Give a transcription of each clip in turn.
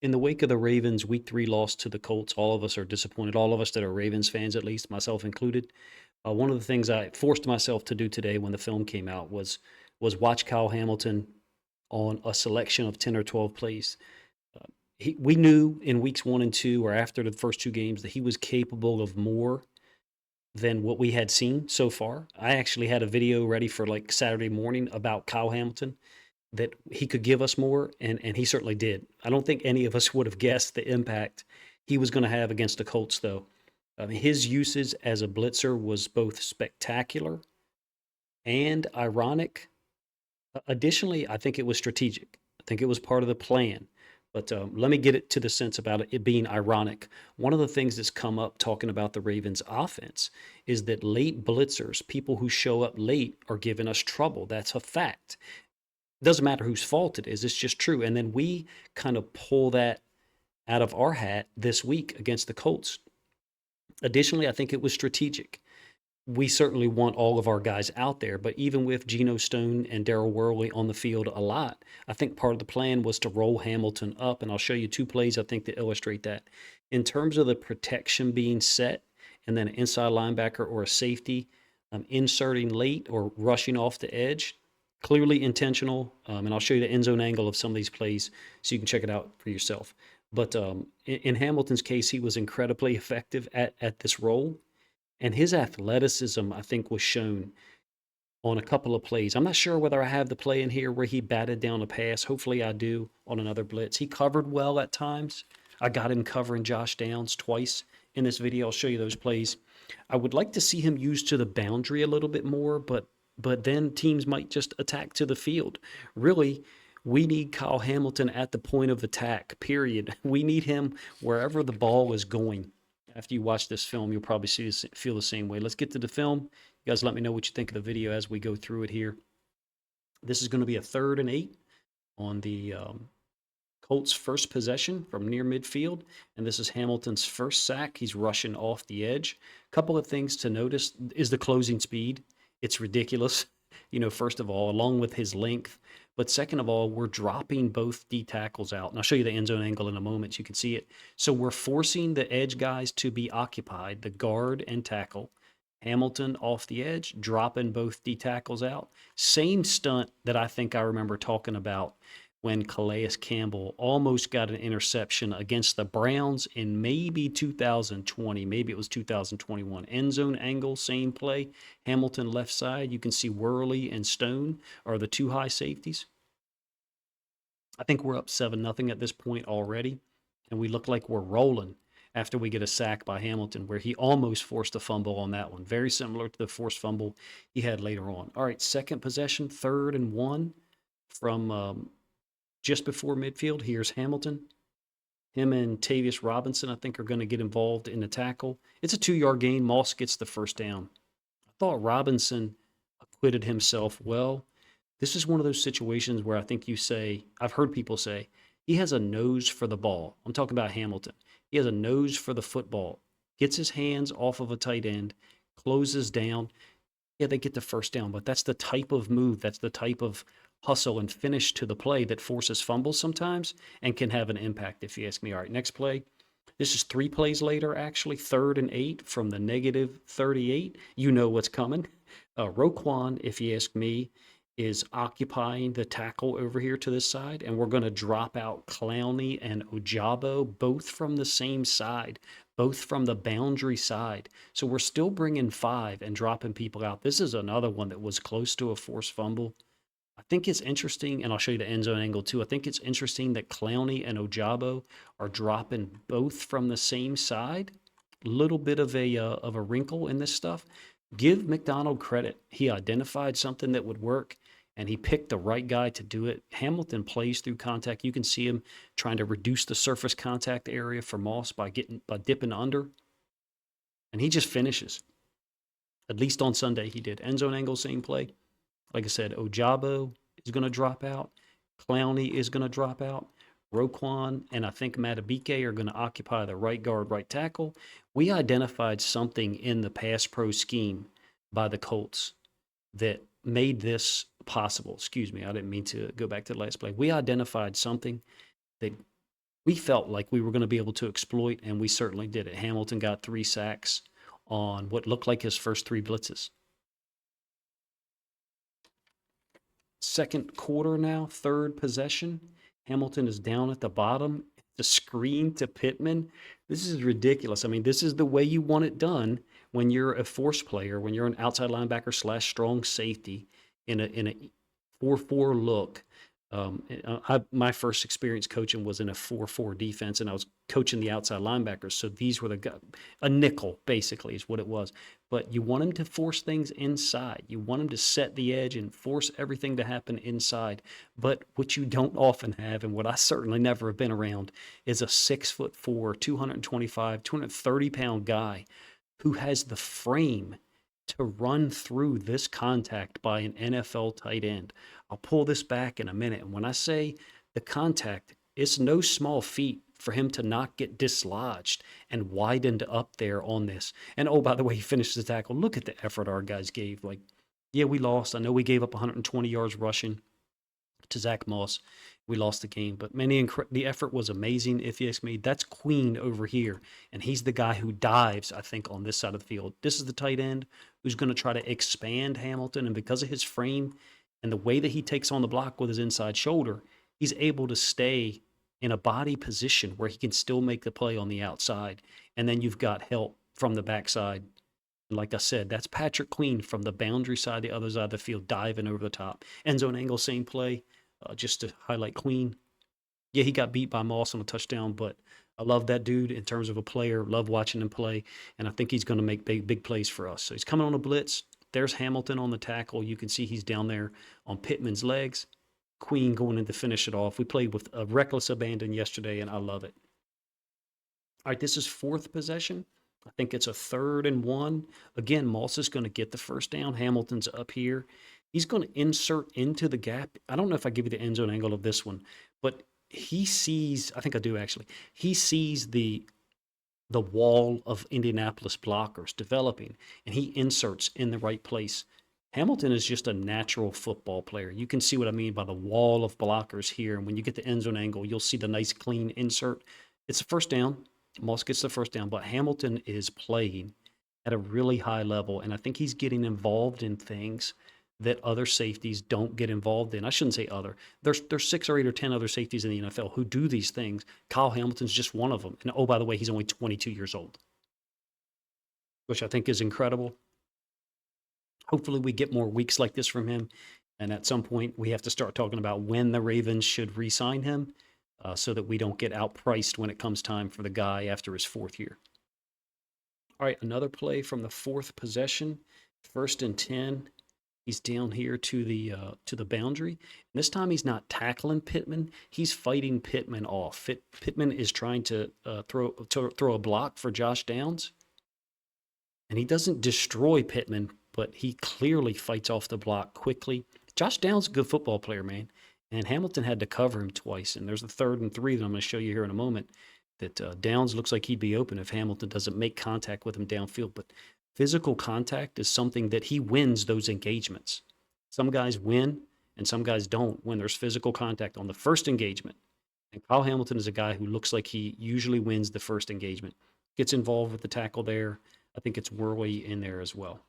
In the wake of the Ravens' Week 3 loss to the Colts, all of us are disappointed. All of us that are Ravens fans, at least myself included. One of the things I forced myself to do today when the film came out was watch Kyle Hamilton on a selection of 10 or 12 plays. We knew in weeks 1 and 2, or after the first two games, that he was capable of more than what we had seen so far. I actually had a video ready for like Saturday morning about Kyle Hamilton, that he could give us more, and he certainly did. I don't think any of us would have guessed the impact he was going to have against the Colts, though. I mean, his uses as a blitzer was both spectacular and ironic. Additionally, I think it was strategic. I think it was part of the plan. But let me get it to the sense about it being ironic. One of the things that's come up talking about the Ravens offense is that late blitzers, people who show up late, are giving us trouble. That's a fact. Doesn't matter whose fault it is, it's just true. And then we kind of pull that out of our hat this week against the Colts. Additionally, I think it was strategic. We certainly want all of our guys out there, but even with Geno Stone and Darrell Worley on the field a lot, I think part of the plan was to roll Hamilton up, and I'll show you two plays I think that illustrate that. In terms of the protection being set, and then an inside linebacker or a safety inserting late or rushing off the edge, clearly intentional, and I'll show you the end zone angle of some of these plays so you can check it out for yourself. But in Hamilton's case, he was incredibly effective at this role, and his athleticism, I think, was shown on a couple of plays. I'm not sure whether I have the play in here where he batted down a pass. Hopefully, I do on another blitz. He covered well at times. I got him covering Josh Downs twice in this video. I'll show you those plays. I would like to see him used to the boundary a little bit more, but then teams might just attack to the field. Really, we need Kyle Hamilton at the point of attack, period. We need him wherever the ball is going. After you watch this film, you'll probably feel the same way. Let's get to the film. You guys let me know what you think of the video as we go through it here. This is going to be a 3rd and 8 on the Colts' first possession from near midfield, and this is Hamilton's first sack. He's rushing off the edge. A couple of things to notice is the closing speed. It's ridiculous, first of all, along with his length. But second of all, we're dropping both D tackles out. And I'll show you the end zone angle in a moment so you can see it. So we're forcing the edge guys to be occupied, the guard and tackle. Hamilton off the edge, dropping both D tackles out. Same stunt that I think I remember talking about when Calais Campbell almost got an interception against the Browns in maybe 2020. Maybe it was 2021. End zone angle, same play. Hamilton left side. You can see Worley and Stone are the two high safeties. I think we're up 7-0 at this point already, and we look like we're rolling after we get a sack by Hamilton, where he almost forced a fumble on that one. Very similar to the forced fumble he had later on. All right, second possession, 3rd and 1 from just before midfield. Here's Hamilton. Him and Tavius Robinson, I think, are going to get involved in the tackle. It's a 2-yard gain. Moss gets the first down. I thought Robinson acquitted himself well. This is one of those situations where I think I've heard people say, he has a nose for the ball. I'm talking about Hamilton. He has a nose for the football. Gets his hands off of a tight end, closes down. Yeah, they get the first down, but that's the type of move, that's the type of hustle and finish to the play that forces fumbles sometimes and can have an impact, if you ask me. All right, next play. This is 3 plays later, actually. 3rd and 8 from the negative 38. You know what's coming. Roquan, if you ask me, is occupying the tackle over here to this side, and we're going to drop out Clowney and Ojabo, both from the same side, both from the boundary side. So we're still bringing 5 and dropping people out. This is another one that was close to a forced fumble. I think it's interesting, and I'll show you the end zone angle too. I think it's interesting that Clowney and Ojabo are dropping both from the same side. A little bit of a wrinkle in this stuff. Give McDonald credit. He identified something that would work, and he picked the right guy to do it. Hamilton plays through contact. You can see him trying to reduce the surface contact area for Moss by dipping under, and he just finishes. At least on Sunday he did. End zone angle, same play. Like I said, Ojabo is going to drop out. Clowney is going to drop out. Roquan and I think Matabike are going to occupy the right guard, right tackle. We identified something in the pass pro scheme by the Colts that made this possible. Excuse me, I didn't mean to go back to the last play. We identified something that We felt like we were going to be able to exploit, and we certainly did it. Hamilton got 3 sacks on what looked like his first 3 blitzes. Second quarter now, third possession. Hamilton is down at the bottom. The screen to Pittman. This is ridiculous. I mean, this is the way you want it done when you're a force player, when you're an outside linebacker slash strong safety in a 4-4 look. My first experience coaching was in a 4-4 defense, and I was coaching the outside linebackers. So these were a nickel, basically, is what it was. But you want them to force things inside. You want them to set the edge and force everything to happen inside. But what you don't often have, and what I certainly never have been around, is a 6'4", 225, 230-pound guy who has the frame to run through this contact by an NFL tight end. I'll pull this back in a minute. And when I say the contact, it's no small feat for him to not get dislodged and widened up there on this. And oh, by the way, he finished the tackle. Look at the effort our guys gave. Like, yeah, we lost. I know we gave up 120 yards rushing to Zach Moss. We lost the game, but the effort was amazing. If you ask me, that's Queen over here, and he's the guy who dives, I think, on this side of the field. This is the tight end who's going to try to expand Hamilton, and because of his frame and the way that he takes on the block with his inside shoulder, he's able to stay in a body position where he can still make the play on the outside. And then you've got help from the backside. Like I said, that's Patrick Queen from the boundary side, the other side of the field, diving over the top. End zone angle, same play. Just to highlight Queen. Yeah, he got beat by Moss on a touchdown, but I love that dude in terms of a player. Love watching him play, and I think he's going to make big plays for us. So he's coming on a blitz. There's Hamilton on the tackle. You can see he's down there on Pittman's legs. Queen going in to finish it off. We played with a reckless abandon yesterday, and I love it. All right, this is fourth possession. I think it's a 3rd and 1. Again, Moss is going to get the first down. Hamilton's up here. He's going to insert into the gap. I don't know if I give you the end zone angle of this one, but he sees, I think I do actually, he sees the wall of Indianapolis blockers developing, and he inserts in the right place. Hamilton is just a natural football player. You can see what I mean by the wall of blockers here. And when you get the end zone angle, you'll see the nice clean insert. It's a first down. Moss gets the first down, but Hamilton is playing at a really high level, and I think he's getting involved in things that other safeties don't get involved in. I shouldn't say other. There's 6 or 8 or 10 other safeties in the NFL who do these things. Kyle Hamilton's just one of them. And oh, by the way, he's only 22 years old, which I think is incredible. Hopefully we get more weeks like this from him. And at some point, we have to start talking about when the Ravens should re-sign him so that we don't get outpriced when it comes time for the guy after his 4th year. All right, another play from the 4th possession, 1st and 10. He's down here to the boundary. And this time he's not tackling Pittman. He's fighting Pittman off. Pittman is trying to throw a block for Josh Downs. And he doesn't destroy Pittman, but he clearly fights off the block quickly. Josh Downs is a good football player, man. And Hamilton had to cover him twice. And there's a 3rd and 3 that I'm going to show you here in a moment that Downs looks like he'd be open if Hamilton doesn't make contact with him downfield. But physical contact is something that he wins those engagements. Some guys win and some guys don't when there's physical contact on the first engagement. And Kyle Hamilton is a guy who looks like he usually wins the first engagement. Gets involved with the tackle there. I think it's Worley in there as well.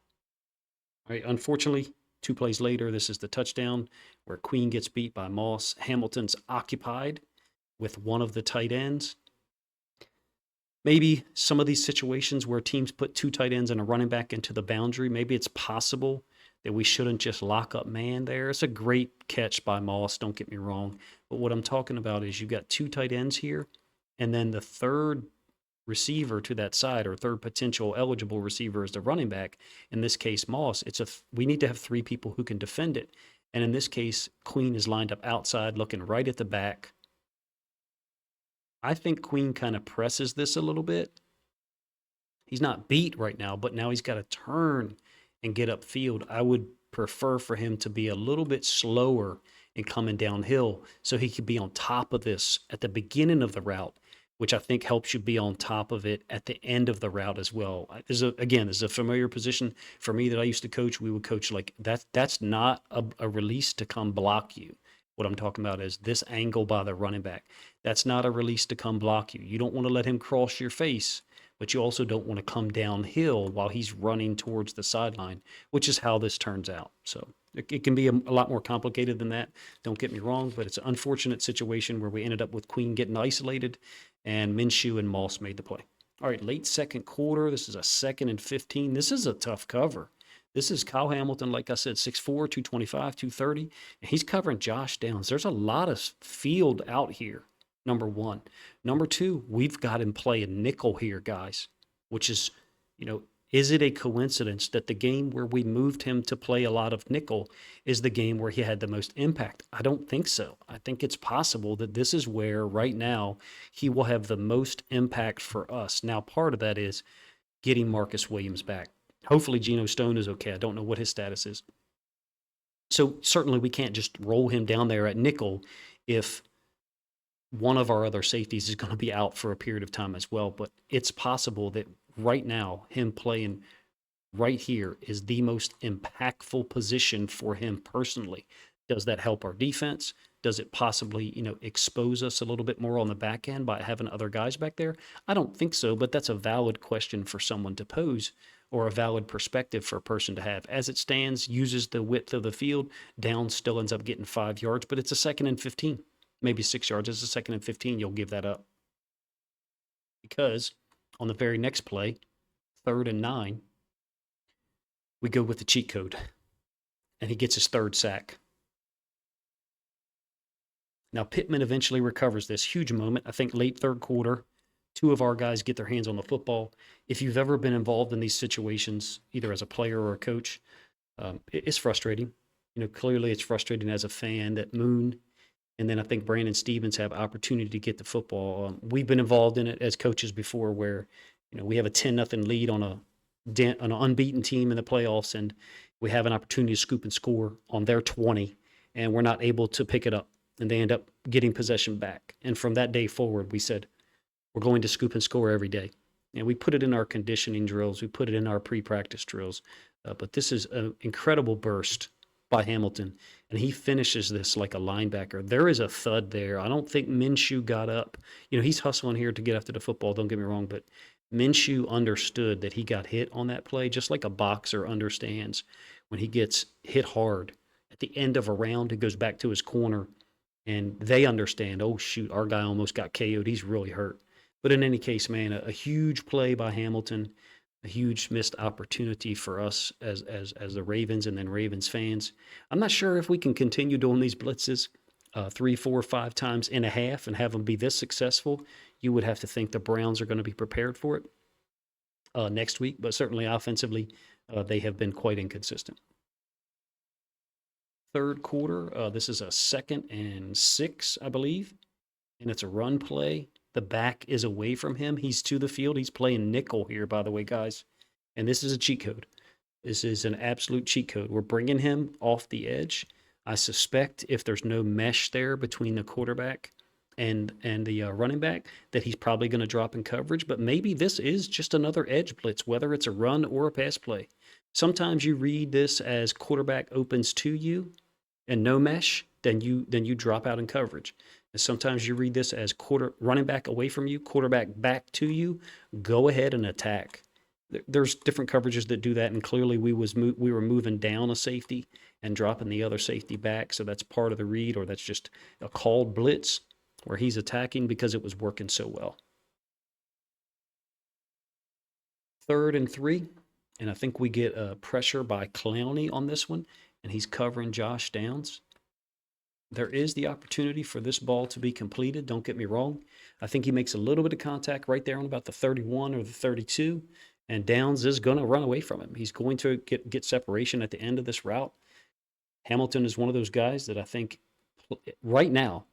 All right, unfortunately, 2 plays later, this is the touchdown where Queen gets beat by Moss. Hamilton's occupied with one of the tight ends. Maybe some of these situations where teams put 2 tight ends and a running back into the boundary, maybe it's possible that we shouldn't just lock up man there. It's a great catch by Moss, don't get me wrong. But what I'm talking about is you got 2 tight ends here, and then the 3rd receiver to that side, or 3rd potential eligible receiver is the running back. In this case, Moss. We need to have 3 people who can defend it. And in this case, Queen is lined up outside, looking right at the back. I think Queen kind of presses this a little bit. He's not beat right now, but now he's got to turn and get upfield. I would prefer for him to be a little bit slower in coming downhill so he could be on top of this at the beginning of the route, which I think helps you be on top of it at the end of the route as well. This is a familiar position for me that I used to coach. We would coach like that. That's not a release to come block you. What I'm talking about is this angle by the running back. That's not a release to come block you. You don't want to let him cross your face, but you also don't want to come downhill while he's running towards the sideline, which is how this turns out. So it can be a lot more complicated than that. Don't get me wrong, but it's an unfortunate situation where we ended up with Queen getting isolated and Minshew and Moss made the play. All right, late second quarter. This is a 2nd and 15. This is a tough cover. This is Kyle Hamilton, like I said, 6'4", 225, 230, and he's covering Josh Downs. There's a lot of field out here, number one. Number two, we've got him playing nickel here, guys, which is, is it a coincidence that the game where we moved him to play a lot of nickel is the game where he had the most impact? I don't think so. I think it's possible that this is where right now he will have the most impact for us. Now, part of that is getting Marcus Williams back. Hopefully Geno Stone is okay. I don't know what his status is. So certainly we can't just roll him down there at nickel if one of our other safeties is going to be out for a period of time as well. But it's possible that right now him playing right here is the most impactful position for him personally. Does that help our defense? Does it possibly, expose us a little bit more on the back end by having other guys back there? I don't think so, but that's a valid question for someone to pose or a valid perspective for a person to have. As it stands, uses the width of the field, Downs still ends up getting 5 yards, but it's a 2nd and 15, maybe 6 yards. It's a 2nd and 15. You'll give that up. Because on the very next play, 3rd and 9, we go with the cheat code, and he gets his 3rd sack. Now, Pittman eventually recovers this huge moment. I think late 3rd quarter, 2 of our guys get their hands on the football. If you've ever been involved in these situations, either as a player or a coach, it's frustrating. Clearly it's frustrating as a fan that Moon and then I think Brandon Stevens have opportunity to get the football. We've been involved in it as coaches before where, we have a 10-0 lead on an unbeaten team in the playoffs, and we have an opportunity to scoop and score on their 20, and we're not able to pick it up, and they end up getting possession back. And from that day forward, we said, we're going to scoop and score every day. And we put it in our conditioning drills. We put it in our pre-practice drills. But this is an incredible burst by Hamilton, and he finishes this like a linebacker. There is a thud there. I don't think Minshew got up. He's hustling here to get after the football, don't get me wrong, but Minshew understood that he got hit on that play, just like a boxer understands when he gets hit hard. At the end of a round, he goes back to his corner, and they understand, oh, shoot, our guy almost got KO'd. He's really hurt. But in any case, man, a huge play by Hamilton, a huge missed opportunity for us as the Ravens and then Ravens fans. I'm not sure if we can continue doing these blitzes 3, 4, 5 times in a half and have them be this successful. You would have to think the Browns are going to be prepared for it next week, but certainly offensively, they have been quite inconsistent. 3rd quarter, this is a 2nd and 6, I believe, and it's a run play. The back is away from him. He's to the field. He's playing nickel here, by the way, guys. And this is a cheat code. This is an absolute cheat code. We're bringing him off the edge. I suspect if there's no mesh there between the quarterback and the running back, that he's probably going to drop in coverage. But maybe this is just another edge blitz, whether it's a run or a pass play. Sometimes you read this as quarterback opens to you and no mesh, then you drop out in coverage. And sometimes you read this as running back away from you, quarterback back to you, go ahead and attack. There's different coverages that do that, and clearly we were moving down a safety and dropping the other safety back, so that's part of the read, or that's just a called blitz where he's attacking because it was working so well. 3rd and 3, and I think we get pressure by Clowney on this one, and he's covering Josh Downs. There is the opportunity for this ball to be completed. Don't get me wrong. I think he makes a little bit of contact right there on about the 31 or the 32, and Downs is going to run away from him. He's going to get separation at the end of this route. Hamilton is one of those guys that I think right now,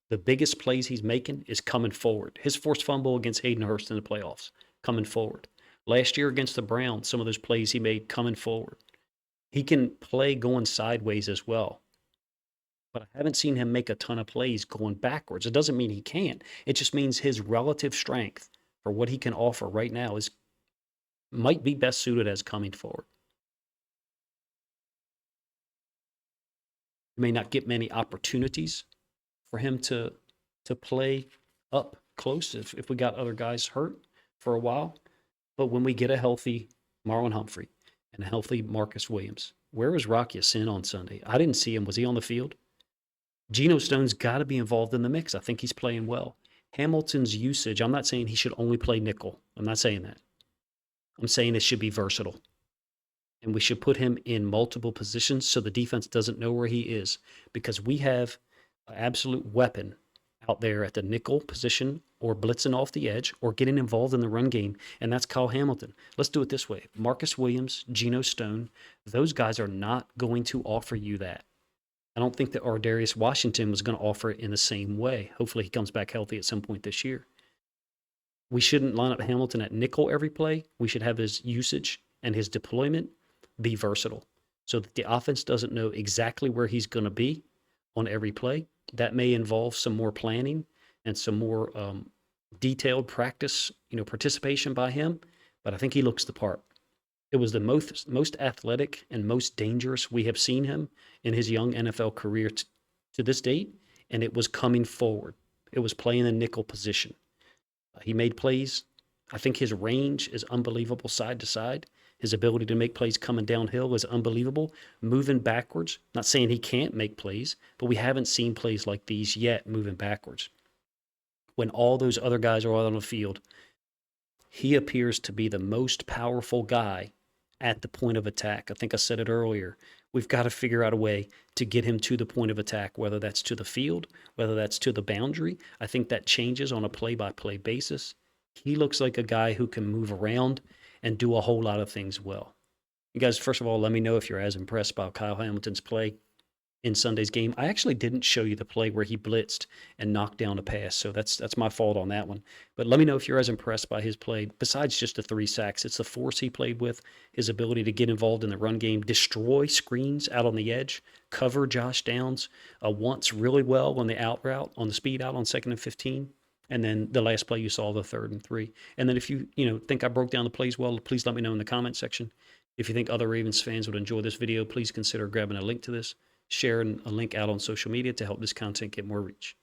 the biggest plays he's making is coming forward. His forced fumble against Hayden Hurst in the playoffs, coming forward. Last year against the Browns, some of those plays he made coming forward. He can play going sideways as well. But I haven't seen him make a ton of plays going backwards. It doesn't mean he can't. It just means his relative strength for what he can offer right now might be best suited as coming forward. may not get many opportunities for him to play up close if we got other guys hurt for a while. But when we get a healthy Marlon Humphrey and a healthy Marcus Williams, where was Rock Ya-Sin on Sunday? I didn't see him. Was he on the field? Geno Stone's got to be involved in the mix. I think he's playing well. Hamilton's usage, I'm not saying he should only play nickel. I'm not saying that. I'm saying it should be versatile. And we should put him in multiple positions so the defense doesn't know where he is, because we have an absolute weapon out there at the nickel position or blitzing off the edge or getting involved in the run game, and that's Kyle Hamilton. Let's do it this way. Marcus Williams, Geno Stone, those guys are not going to offer you that. I don't think that Ardarius Washington was going to offer it in the same way. Hopefully he comes back healthy at some point this year. We shouldn't line up Hamilton at nickel every play. We should have his usage and his deployment be versatile so that the offense doesn't know exactly where he's going to be on every play. That may involve some more planning and some more detailed practice, participation by him, but I think he looks the part. It was the most athletic and most dangerous we have seen him in his young NFL career to this date, and it was coming forward. It was playing the nickel position. He made plays. I think his range is unbelievable side to side. His ability to make plays coming downhill is unbelievable. Moving backwards, not saying he can't make plays, but we haven't seen plays like these yet moving backwards. When all those other guys are out on the field, he appears to be the most powerful guy at the point of attack. I think I said it earlier. We've got to figure out a way to get him to the point of attack, whether that's to the field, whether that's to the boundary. I think that changes on a play-by-play basis. He looks like a guy who can move around and do a whole lot of things well. You guys, first of all, let me know if you're as impressed by Kyle Hamilton's play in Sunday's game. I actually didn't show you the play where he blitzed and knocked down a pass, so that's my fault on that one. But let me know if you're as impressed by his play, besides just the 3 sacks. It's the force he played with, his ability to get involved in the run game, destroy screens out on the edge, cover Josh Downs once really well on the out route, on the speed out on 2nd and 15. And then the last play you saw, the 3rd and 3. And then if you think I broke down the plays well, please let me know in the comment section. If you think other Ravens fans would enjoy this video, please consider grabbing a link to this, sharing a link out on social media to help this content get more reach.